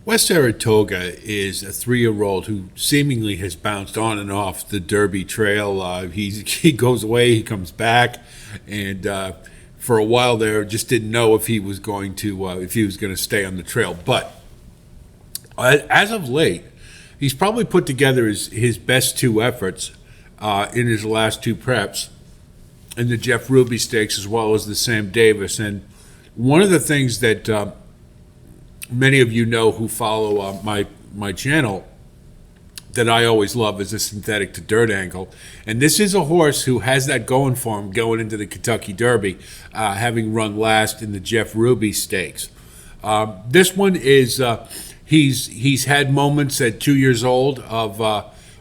West Saratoga is a 3-year-old who seemingly has bounced on and off the Derby trail. He goes away, he comes back, and for a while there, just didn't know if he was going to stay on the trail. But as of late, he's probably put together his best two efforts in his last two preps in the Jeff Ruby Stakes as well as the Sam Davis. And one of the things that many of you know who follow my channel that I always love is a synthetic to dirt angle. And this is a horse who has that going for him going into the Kentucky Derby, having run last in the Jeff Ruby Stakes. This one is, he's had moments at 2 years old of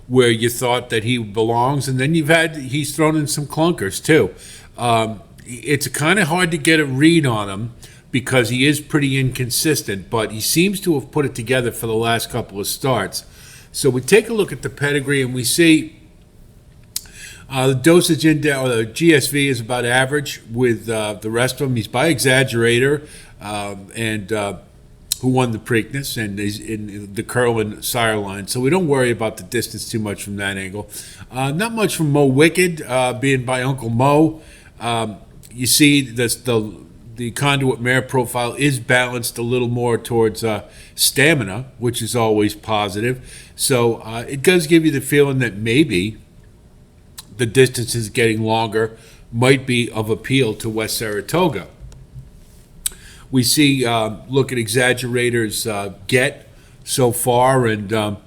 where you thought that he belongs, and then he's thrown in some clunkers too. It's kind of hard to get a read on him because he is pretty inconsistent, but he seems to have put it together for the last couple of starts. So we take a look at the pedigree and we see the dosage index, or the GSV, is about average with the rest of them. He's by Exaggerator, and who won the Preakness, and is in the Curlin sire line. So we don't worry about the distance too much from that angle. Not much from Mo Wicked, being by Uncle Mo. You see the Conduit Mare profile is balanced a little more towards stamina, which is always positive. So it does give you the feeling that maybe the distance is getting longer, might be of appeal to West Saratoga. We see, look at Exaggerator's get so far, and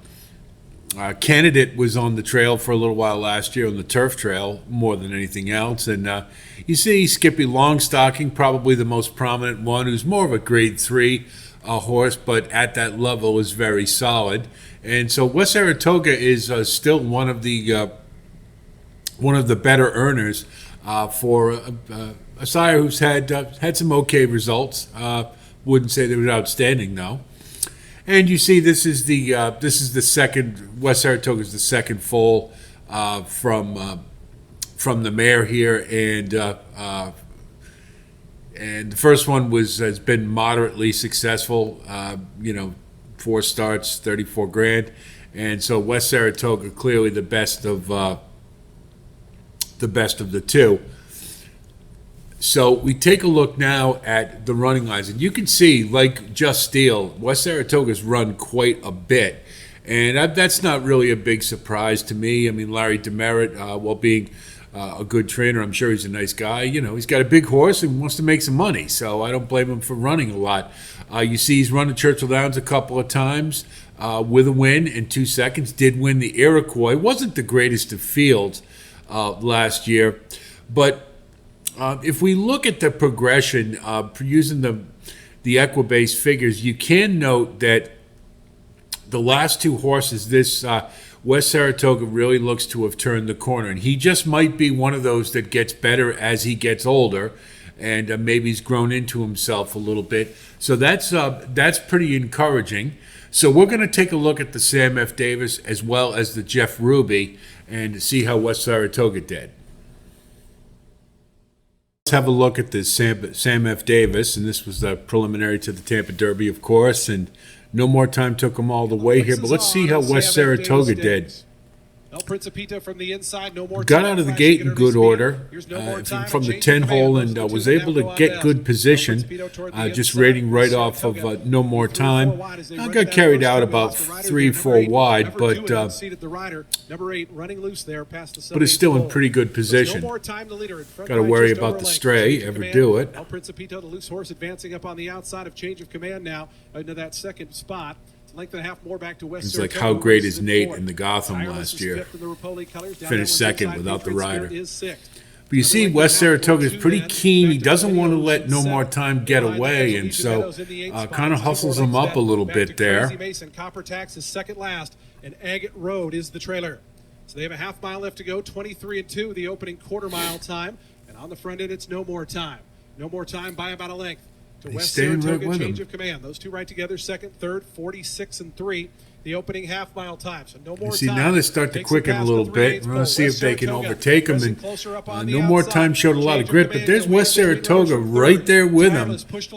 Candidate was on the trail for a little while last year, on the turf trail more than anything else. And you see Skippy Longstocking, probably the most prominent one, who's more of a grade 3 horse, but at that level is very solid. And so West Saratoga is still one of the better earners for a sire who's had some okay results. Wouldn't say they were outstanding though. And you see, this is the second. West Saratoga is the second foal from the mare here, and the first one has been moderately successful. 4 starts, 34 grand, and so West Saratoga clearly the best of the two. So we take a look now at the running lines, and you can see, like Just Steel, West Saratoga's run quite a bit, and that's not really a big surprise to me. I mean, Larry Demerit, while being a good trainer, I'm sure he's a nice guy. He's got a big horse and wants to make some money, so I don't blame him for running a lot. You see he's run at Churchill Downs a couple of times with a win in 2 seconds, did win the Iroquois. Wasn't the greatest of fields last year, but if we look at the progression using the Equibase figures, you can note that the last 2 horses, this West Saratoga really looks to have turned the corner, and he just might be one of those that gets better as he gets older, and maybe he's grown into himself a little bit. So that's pretty encouraging. So we're going to take a look at the Sam F. Davis as well as the Jeff Ruby and see how West Saratoga did. Let's have a look at the Sam F. Davis, and this was the preliminary to the Tampa Derby, of course, and No More Time took them all the way here, but let's see how West Saratoga did. From the inside, no more got out of the gate in good order from the 10 hole and was able to get good position, just rating right off of No More Time. I got carried out about 3-4 wide, but it's still in pretty good position. Got to worry about the stray, ever do it. El Principito, the loose horse, advancing up on the outside of Change of Command now into that second spot. Length and a half more back to West It's like, how great is Nate in the Gotham last year? Finished second without the rider. But you see, West Saratoga is pretty keen. He doesn't want to let No More Time get away, and so kind of hustles him up a little bit there. Copper Tax is second last, and Agate Road is the trailer. So they have a half mile left to go, 23-2, the opening quarter mile time. And on the front end, it's No More Time. No More Time by about a length. To West Saratoga, right Change of Command. Those two right together, second, third, 46-3. The opening half mile time. So no more see, time. now they start to quicken a little bit. We're going to see if they can overtake them. And No More Time showed a lot of grit, but there's West Saratoga right there with him,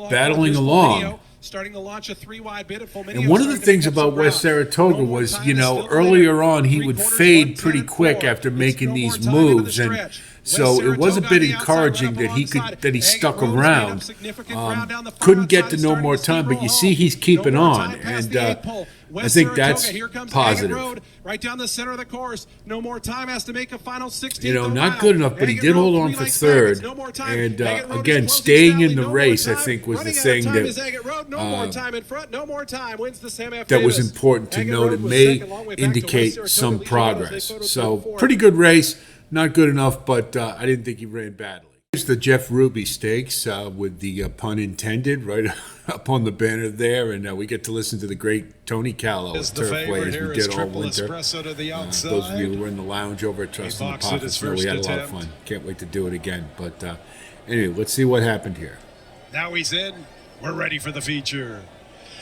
battling along. starting to launch a 3-wide bid at full And one of the things about West Saratoga was, you know, earlier on he would fade pretty quick after making these moves, and so it was a bit encouraging that he stuck around. Couldn't get to no more time, but you see he's keeping on, and I think that's positive. Right down the center of the course. No more time, has to make a final 16th. You know, not good enough, but he did hold on for third. And again, staying in the race, I think, was the thing that was important to note. It may indicate some progress. So, pretty good race. Not good enough, but I didn't think he ran badly. Here's the Jeff Ruby Stakes with the pun intended right up on the banner there, and we get to listen to the great Tony Callow at Turf Way as we did all winter. Those of you who were in the lounge over at Trust in the Pockets, we had a lot of fun. Can't wait to do it again. But anyway, let's see what happened here. Now he's in. We're ready for the feature.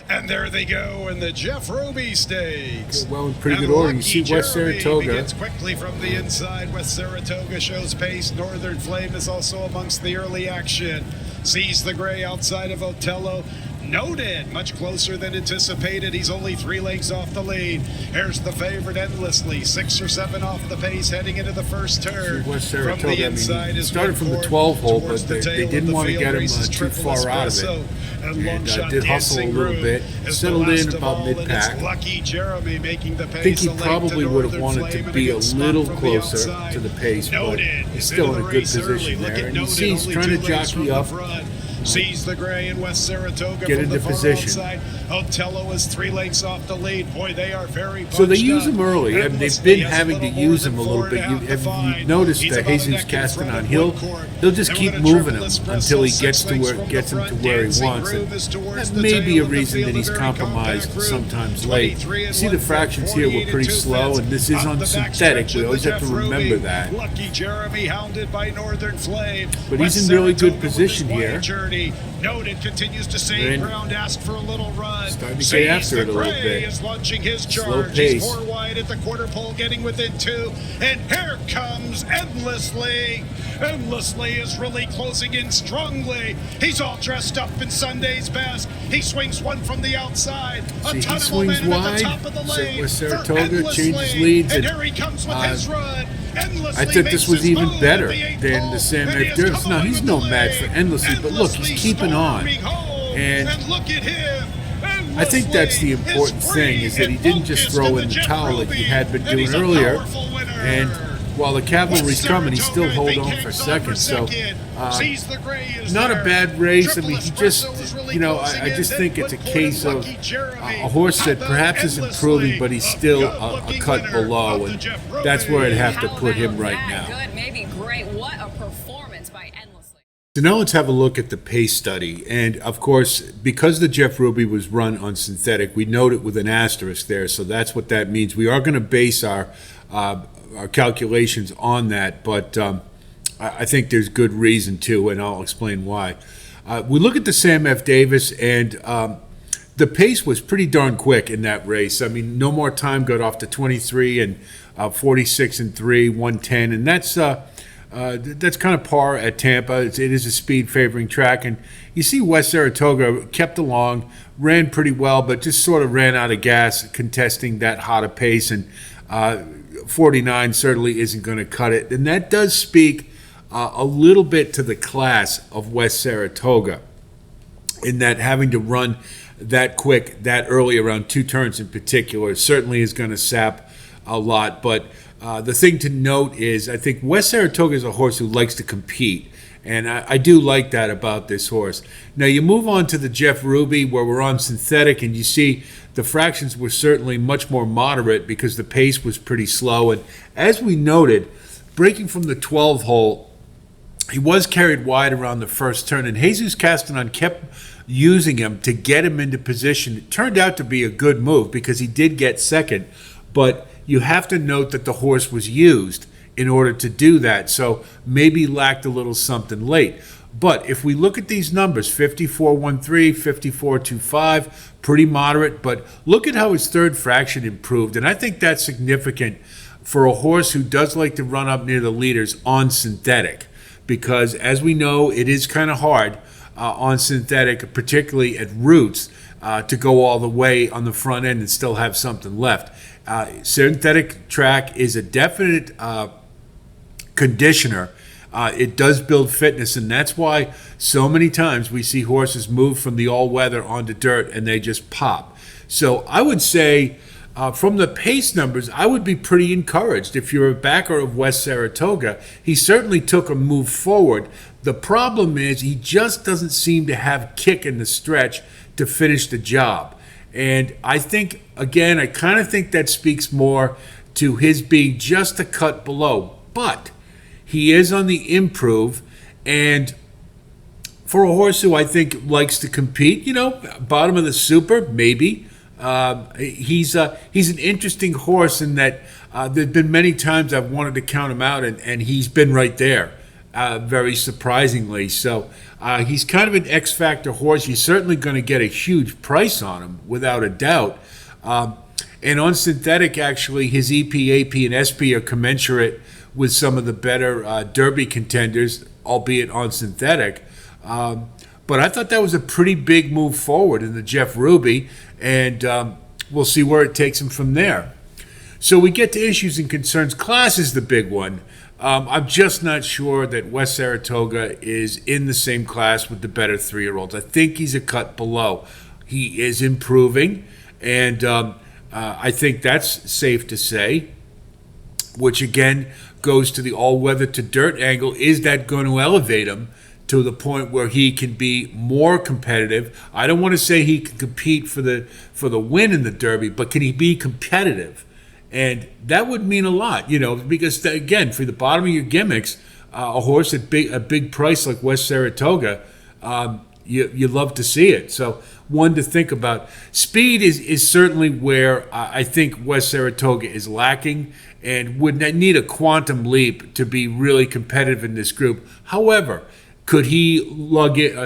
And there they go in the Jeff Ruby Stakes. Okay, well, in pretty good order. You see West Saratoga begins quickly from the inside. West Saratoga shows pace. Northern Flame is also amongst the early action. Sees the gray outside of Otello. Noted, much closer than anticipated. He's only 3 lengths off the lead. Here's the favorite endlessly, 6 or 7 off the pace heading into the first turn. West Saratoga, from the inside, he started from the 12 hole, but they didn't want to get him too far out of it. And did hustle a little bit, settled in about mid-pack. Lucky Jeremy making the pace. I think he probably would have wanted to be a little closer to the pace, but he's still in a good position there. And you see he's trying to jockey up. Sees the gray in West Saratoga. Get into position. Otello is 3 lengths off the lead. Boy, they are very so they use him early. I mean, they've been having to use him a little bit. Have you noticed that Jesus Castanon, he'll just keep moving him until he gets him to where he wants. And that may be a reason that he's compromised sometimes late. See, the fractions here were pretty slow, and this is on synthetic. We always have to remember that. Lucky Jeremy hounded by Northern Flame. But he's in really good position here. Noted continues to save ground, asked for a little run. Starting to get after it a little bit. Is launching his charge. Slow pace. He's 4 wide at the quarter pole, getting within 2. And here comes Endlessly. Endlessly is really closing in strongly. He's all dressed up in Sunday's best. He swings one from the outside. See, he swings wide. West Saratoga changes leads. And here he comes with his run. I thought this was even better than the Sam F. Davis. Now, he's no match for Endlessly, but look, he's keeping on. And I think that's the important thing, is that he didn't just throw in the towel like he had been doing earlier. And while the cavalry's coming, he still hold on for second. So, not a bad race. I mean, he just, you know, I just think it's a case of a horse that perhaps is improving, but he's still a cut below, and that's where I'd have to put him right now. Good, maybe great. What a performance by Endlessly. So now let's have a look at the pace study. And of course, because the Jeff Ruby was run on synthetic, we note it with an asterisk there. So that's what that means. We are going to base our calculations on that, but I think there's good reason to, and I'll explain why. We look at the Sam F. Davis, and the pace was pretty darn quick in that race. I mean, No More Time got off to 23 and 46 and 3, 110, and that's kind of par at Tampa. It is a speed favoring track, and you see West Saratoga kept along, ran pretty well, but just sort of ran out of gas contesting that hot a pace, and 49 certainly isn't going to cut it. And that does speak a little bit to the class of West Saratoga, in that having to run that quick, that early, around 2 turns in particular, certainly is going to sap a lot. But the thing to note is, I think West Saratoga is a horse who likes to compete. And I do like that about this horse. Now you move on to the Jeff Ruby, where we're on synthetic, and you see the fractions were certainly much more moderate because the pace was pretty slow. And as we noted, breaking from the 12 hole, he was carried wide around the first turn, and Jesus Castanon kept using him to get him into position. It turned out to be a good move because he did get second, but you have to note that the horse was used in order to do that, so maybe lacked a little something late. But if we look at these numbers, 54.13, 54.25, pretty moderate, but look at how his third fraction improved, and I think that's significant for a horse who does like to run up near the leaders on synthetic, because as we know, it is kind of hard on synthetic, particularly at roots, to go all the way on the front end and still have something left. Synthetic track is a definite conditioner. It does build fitness, and that's why so many times we see horses move from the all-weather onto dirt and they just pop. So I would say from the pace numbers, I would be pretty encouraged. If you're a backer of West Saratoga, he certainly took a move forward. The problem is he just doesn't seem to have kick in the stretch to finish the job. And I think, again, I kind of think that speaks more to his being just a cut below. But he is on the improve, and for a horse who I think likes to compete, bottom of the super, maybe. He's an interesting horse in that there've been many times I've wanted to count him out, and he's been right there, very surprisingly. So he's kind of an X-factor horse. You're certainly going to get a huge price on him, without a doubt. And on synthetic, actually, his EP, AP, and SP are commensurate with some of the better Derby contenders, albeit on synthetic. But I thought that was a pretty big move forward in the Jeff Ruby, and we'll see where it takes him from there. So we get to issues and concerns. Class is the big one. I'm just not sure that West Saratoga is in the same class with the better 3-year-olds. I think he's a cut below. He is improving, and I think that's safe to say, which again goes to the all-weather to dirt angle. Is that going to elevate him to the point where he can be more competitive? I don't want to say he can compete for the win in the Derby, but can he be competitive? And that would mean a lot, because again, for the bottom of your gimmicks, a horse at a big price like West Saratoga, you love to see it. So one to think about. Speed is certainly where I think West Saratoga is lacking and would need a quantum leap to be really competitive in this group. However, could he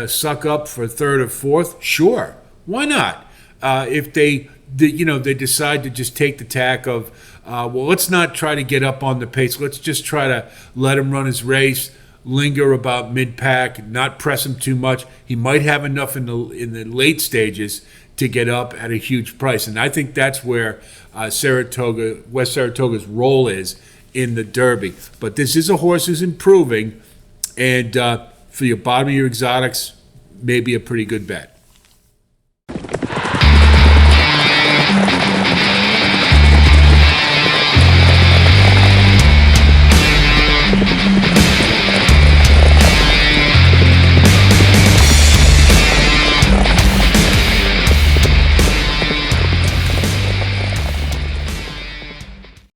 suck up for third or fourth? Sure, why not? If they decide to just take the tack of, let's not try to get up on the pace. Let's just try to let him run his race, linger about mid-pack, not press him too much. He might have enough in the late stages to get up at a huge price, and I think that's where West Saratoga's role is in the Derby. But this is a horse who's improving, and for your bottom of your exotics, maybe a pretty good bet.